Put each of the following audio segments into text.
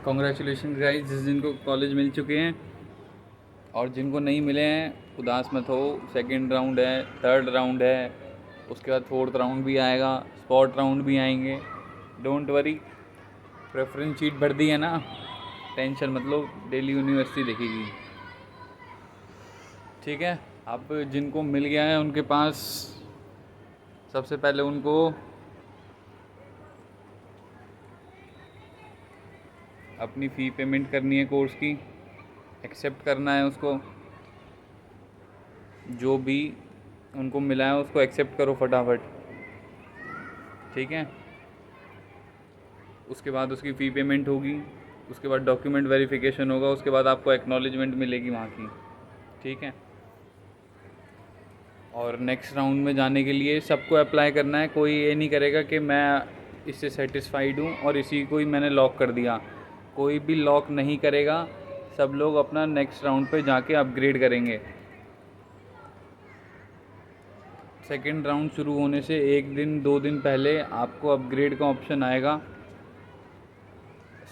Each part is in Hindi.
कॉन्ग्रेचुलेशन गाइस, जिनको कॉलेज मिल चुके हैं और जिनको नहीं मिले हैं उदास मत हो। सेकंड राउंड है, थर्ड राउंड है, उसके बाद फोर्थ राउंड भी आएगा, स्पॉट राउंड भी आएंगे। डोंट वरी, प्रेफरेंस शीट भर दी है ना, टेंशन मत लो, दिल्ली यूनिवर्सिटी देखेगी। ठीक है, अब जिनको मिल गया है उनके पास सबसे पहले उनको अपनी फ़ी पेमेंट करनी है कोर्स की, एक्सेप्ट करना है उसको। जो भी उनको मिला है उसको एक्सेप्ट करो फटाफट, ठीक है। उसके बाद उसकी फ़ी पेमेंट होगी, उसके बाद डॉक्यूमेंट वेरिफिकेशन होगा, उसके बाद आपको एक्नॉलेजमेंट मिलेगी वहाँ की, ठीक है। और नेक्स्ट राउंड में जाने के लिए सबको अप्लाई करना है। कोई ये नहीं करेगा कि मैं इससे सेटिस्फाइड हूँ और इसी को ही मैंने लॉक कर दिया। कोई भी लॉक नहीं करेगा, सब लोग अपना नेक्स्ट राउंड पे जाके अपग्रेड करेंगे। सेकेंड राउंड शुरू होने से 1 दिन 2 दिन पहले आपको अपग्रेड का ऑप्शन आएगा।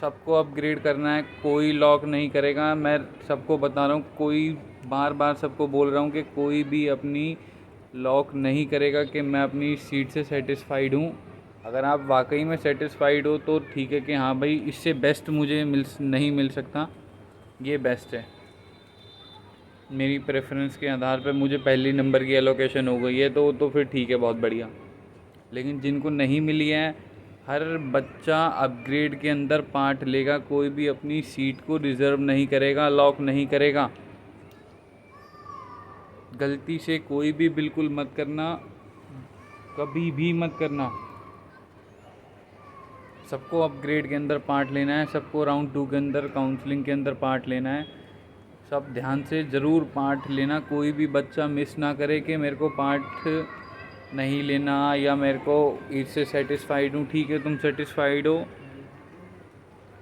सबको अपग्रेड करना है, कोई लॉक नहीं करेगा। मैं सबको बता रहा हूँ, कोई बार बार सबको बोल रहा हूँ कि कोई भी अपनी लॉक नहीं करेगा कि मैं अपनी सीट से सेटिस्फाइड हूँ। अगर आप वाकई में सेटिस्फाइड हो तो ठीक है कि हाँ भाई इससे बेस्ट मुझे नहीं मिल सकता, ये बेस्ट है। मेरी प्रेफरेंस के आधार पर मुझे पहली नंबर की एलोकेशन हो गई है तो फिर ठीक है, बहुत बढ़िया। लेकिन जिनको नहीं मिली है, हर बच्चा अपग्रेड के अंदर पार्ट लेगा। कोई भी अपनी सीट को रिज़र्व नहीं करेगा, लॉक नहीं करेगा। गलती से कोई भी बिल्कुल मत करना, कभी भी मत करना। सबको अपग्रेड के अंदर पार्ट लेना है, सबको राउंड 2 के अंदर काउंसलिंग के अंदर पार्ट लेना है। सब ध्यान से ज़रूर पार्ट लेना, कोई भी बच्चा मिस ना करे कि मेरे को पार्ट नहीं लेना या मेरे को इससे सेटिस्फाइड हूँ। ठीक है, तुम सेटिस्फाइड हो,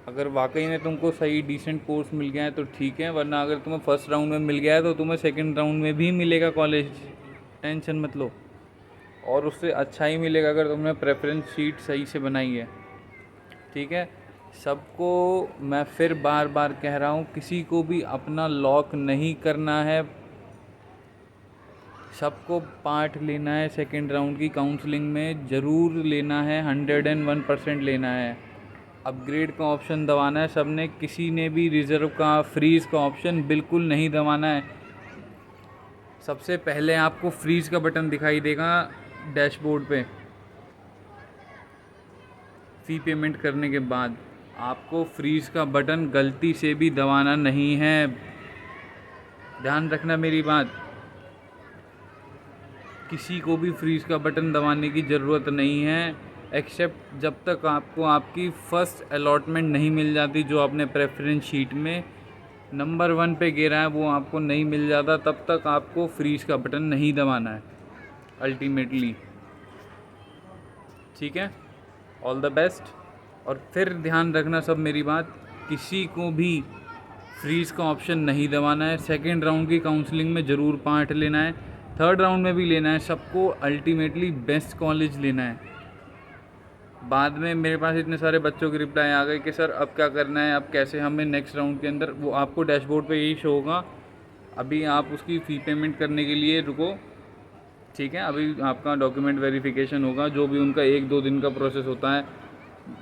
अगर वाकई में तुमको सही डिसेंट कोर्स मिल गया है तो ठीक है, वरना अगर तुम्हें फर्स्ट राउंड में मिल गया है तो तुम्हें सेकंड राउंड में भी मिलेगा कॉलेज, टेंशन मत लो। और उससे अच्छा ही मिलेगा अगर तुमने प्रेफरेंस शीट सही से बनाई है, ठीक है। सबको मैं फिर बार बार कह रहा हूँ, किसी को भी अपना लॉक नहीं करना है। सबको पार्ट लेना है, सेकंड राउंड की काउंसलिंग में ज़रूर लेना है, 101% लेना है। अपग्रेड का ऑप्शन दबाना है सबने, किसी ने भी रिज़र्व का, फ्रीज़ का ऑप्शन बिल्कुल नहीं दबाना है। सबसे पहले आपको फ्रीज़ का बटन दिखाई देगा डैशबोर्ड पे। फ़ी पेमेंट करने के बाद आपको फ्रीज़ का बटन गलती से भी दबाना नहीं है, ध्यान रखना मेरी बात। किसी को भी फ्रीज़ का बटन दबाने की ज़रूरत नहीं है, एक्सेप्ट जब तक आपको आपकी फ़र्स्ट अलॉटमेंट नहीं मिल जाती, जो आपने प्रेफरेंस शीट में नंबर 1 पे गिरा है वो आपको नहीं मिल जाता, तब तक आपको फ्रीज़ का बटन नहीं दबाना है अल्टीमेटली, ठीक है। All the best. और फिर ध्यान रखना सब मेरी बात, किसी को भी फ्रीज़ का ऑप्शन नहीं दबाना है। सेकेंड राउंड की काउंसलिंग में ज़रूर पार्ट लेना है, थर्ड राउंड में भी लेना है। सबको अल्टीमेटली बेस्ट कॉलेज लेना है। बाद में मेरे पास इतने सारे बच्चों के रिप्लाई आ गए कि सर अब क्या करना है, अब कैसे हमें नेक्स्ट राउंड के अंदर, वो आपको डैशबोर्ड पे यही शो होगा। अभी आप उसकी फ़ी पेमेंट करने के लिए रुको, ठीक है। अभी आपका डॉक्यूमेंट वेरिफिकेशन होगा, जो भी उनका 1-2 दिन का प्रोसेस होता है।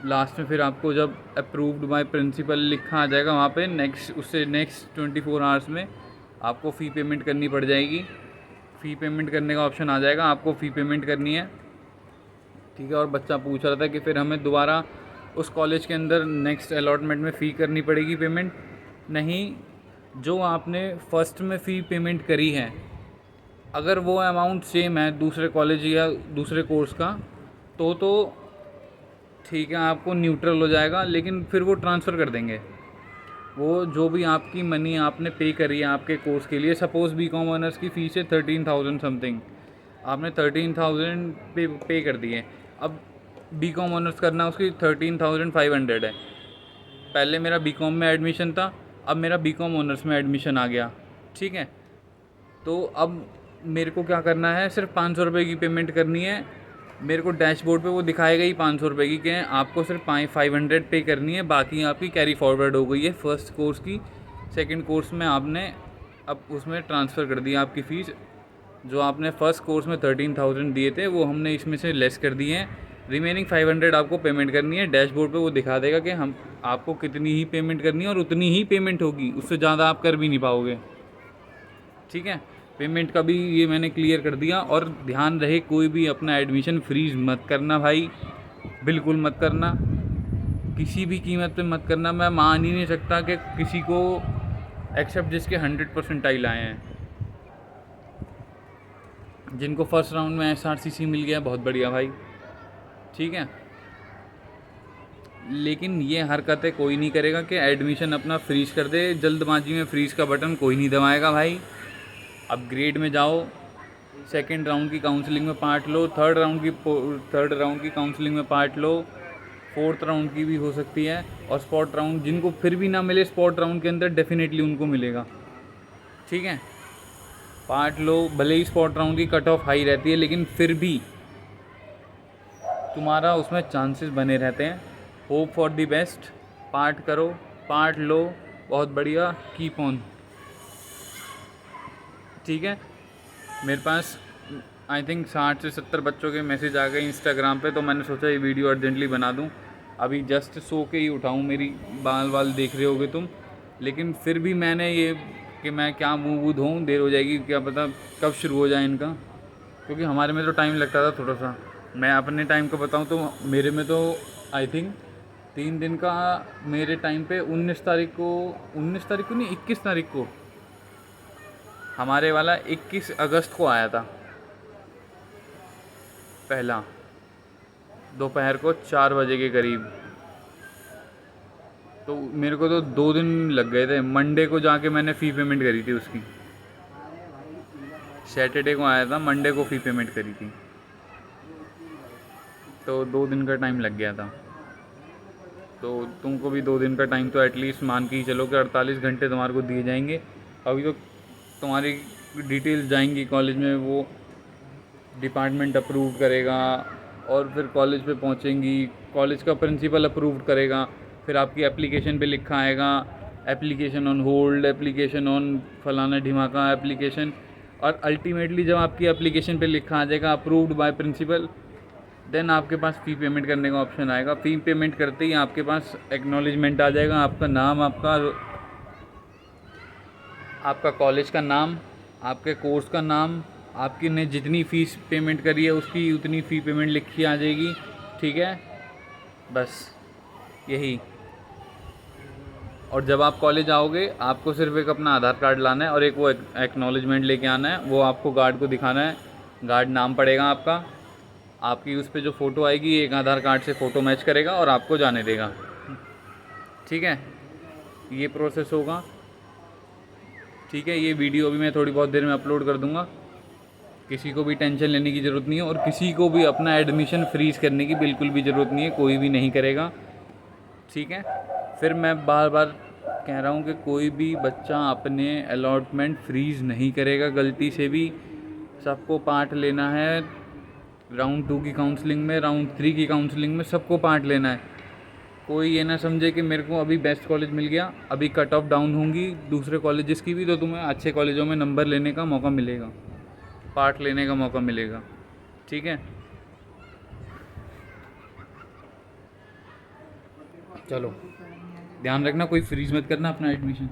लास्ट में फिर आपको जब अप्रूव्ड बाय प्रिंसिपल लिखा आ जाएगा वहाँ पे, नेक्स्ट 24 आवर्स में आपको फ़ी पेमेंट करनी पड़ जाएगी। फ़ी पेमेंट करने का ऑप्शन आ जाएगा, आपको फ़ी पेमेंट करनी है, ठीक है। और बच्चा पूछ रहा था कि फिर हमें दोबारा उस कॉलेज के अंदर नेक्स्ट अलॉटमेंट में फ़ी करनी पड़ेगी पेमेंट। नहीं, जो आपने फ़र्स्ट में फ़ी पेमेंट करी है, अगर वो अमाउंट सेम है दूसरे कॉलेज या दूसरे कोर्स का तो ठीक है, आपको न्यूट्रल हो जाएगा, लेकिन फिर वो ट्रांसफ़र कर देंगे। वो जो भी आपकी मनी आपने पे करी है आपके कोर्स के लिए, सपोज़ बीकॉम ऑनर्स की फ़ीस है 13,000 समथिंग, आपने 13,000 पे कर दिए। अब बीकॉम ऑनर्स करना उसकी 13,500 है। पहले मेरा बीकॉम में एडमिशन था, अब मेरा बीकॉम ऑनर्स में एडमिशन आ गया, ठीक है। तो अब मेरे को क्या करना है, सिर्फ 500 रुपये की पेमेंट करनी है मेरे को डैशबोर्ड पे वो दिखाएगा ही 500 रुपये की, कि आपको सिर्फ 500 पे करनी है, बाकी आपकी कैरी फॉरवर्ड हो गई है फर्स्ट कोर्स की। सेकंड कोर्स में आपने अब उसमें ट्रांसफ़र कर दिया आपकी फ़ीस। जो आपने फ़र्स्ट कोर्स में 13,000 दिए थे वो हमने इसमें से लेस कर दिए हैं। रिमेनिंग 500 आपको पेमेंट करनी है। डैशबोर्ड पे वो दिखा देगा कि हम आपको कितनी ही पेमेंट करनी है और उतनी ही पेमेंट होगी, उससे ज़्यादा आप कर भी नहीं पाओगे। ठीक है, पेमेंट का भी ये मैंने क्लियर कर दिया। और ध्यान रहे, कोई भी अपना एडमिशन फ्रीज मत करना भाई, बिल्कुल मत करना, किसी भी कीमत पे मत करना। मैं मान ही नहीं सकता कि किसी को, एक्सेप्ट जिसके 100 परसेंटाइल आए हैं, जिनको फर्स्ट राउंड में SRCC मिल गया, बहुत बढ़िया भाई, ठीक है। लेकिन ये हरकतें कोई नहीं करेगा कि एडमिशन अपना फ्रीज कर दे। जल्दबाजी में फ्रीज का बटन कोई नहीं दबाएगा भाई। अपग्रेड में जाओ, सेकंड राउंड की काउंसलिंग में पार्ट लो, थर्ड राउंड की काउंसलिंग में पार्ट लो, फोर्थ राउंड की भी हो सकती है, और स्पॉट राउंड जिनको फिर भी ना मिले स्पॉट राउंड के अंदर, डेफिनेटली उनको मिलेगा। ठीक है, पार्ट लो। भले ही स्पॉट राउंड की कट ऑफ हाई रहती है, लेकिन फिर भी तुम्हारा उसमें चांसेस बने रहते हैं। Hope for the best, part करो, पार्ट लो, बहुत बढ़िया, कीप ऑन। ठीक है, मेरे पास आई थिंक 60 से 70 बच्चों के मैसेज आ गए इंस्टाग्राम पे, तो मैंने सोचा ये वीडियो अर्जेंटली बना दूं। अभी जस्ट सो के ही उठाऊं, मेरी बाल देख रहे होगे तुम, लेकिन फिर भी मैंने ये कि मैं क्या मुँह वूँ धोऊं, देर हो जाएगी, क्या पता कब शुरू हो जाए इनका, क्योंकि हमारे में तो टाइम लगता था थोड़ा सा। मैं अपने टाइम का बताऊं तो मेरे में तो आई थिंक 3 दिन का, मेरे टाइम पे 19 तारीख को नहीं, 21 तारीख को, हमारे वाला 21 अगस्त को आया था पहला, दोपहर को 4 बजे के करीब। तो मेरे को तो 2 दिन लग गए थे। मंडे को जाके मैंने फ़ी पेमेंट करी थी उसकी, सैटरडे को आया था, मंडे को फ़ी पेमेंट करी थी, तो 2 दिन का टाइम लग गया था। तो तुमको भी 2 दिन का टाइम तो एटलीस्ट मान के ही चलो कि 48 घंटे तुम्हारे को दिए जाएंगे। अभी तो तुम्हारी डिटेल्स जाएंगी कॉलेज में, वो डिपार्टमेंट अप्रूव करेगा, और फिर कॉलेज पे पहुंचेंगी, कॉलेज का प्रिंसिपल अप्रूव करेगा, फिर आपकी एप्लीकेशन पे लिखा आएगा application on hold, application on फलाना ढिमाका एप्लीकेशन, और अल्टीमेटली जब आपकी एप्लीकेशन पे लिखा आ जाएगा अप्रूव्ड बाय प्रिंसिपल, देन आपके पास फ़ी पेमेंट करने का ऑप्शन आएगा। फ़ी पेमेंट करते ही आपके पास एक्नॉलेजमेंट आ जाएगा, आपका नाम, आपका कॉलेज का नाम, आपके कोर्स का नाम, आपकी ने जितनी फ़ीस पेमेंट करी है उसकी उतनी फ़ी पेमेंट लिखी आ जाएगी। ठीक है, बस यही। और जब आप कॉलेज आओगे, आपको सिर्फ एक अपना आधार कार्ड लाना है और एक वो एक्नॉलेजमेंट लेके आना है, वो आपको गार्ड को दिखाना है। गार्ड नाम पड़ेगा आपका, आपकी उस पर जो फ़ोटो आएगी एक आधार कार्ड से फ़ोटो मैच करेगा और आपको जाने देगा। ठीक है, ये प्रोसेस होगा। ठीक है, ये वीडियो अभी मैं थोड़ी बहुत देर में अपलोड कर दूंगा। किसी को भी टेंशन लेने की ज़रूरत नहीं है, और किसी को भी अपना एडमिशन फ्रीज़ करने की बिल्कुल भी ज़रूरत नहीं है, कोई भी नहीं करेगा। ठीक है, फिर मैं बार बार कह रहा हूँ कि कोई भी बच्चा अपने अलॉटमेंट फ्रीज़ नहीं करेगा गलती से भी। सबको पार्ट लेना है, राउंड 2 की काउंसलिंग में, राउंड 3 की काउंसलिंग में, सबको पार्ट लेना है। कोई ये ना समझे कि मेरे को अभी बेस्ट कॉलेज मिल गया, अभी कट ऑफ डाउन होंगी दूसरे कॉलेजेस की भी, तो तुम्हें अच्छे कॉलेजों में नंबर लेने का मौका मिलेगा, पार्ट लेने का मौका मिलेगा। ठीक है, चलो ध्यान रखना, कोई फ्रीज मत करना अपना एडमिशन।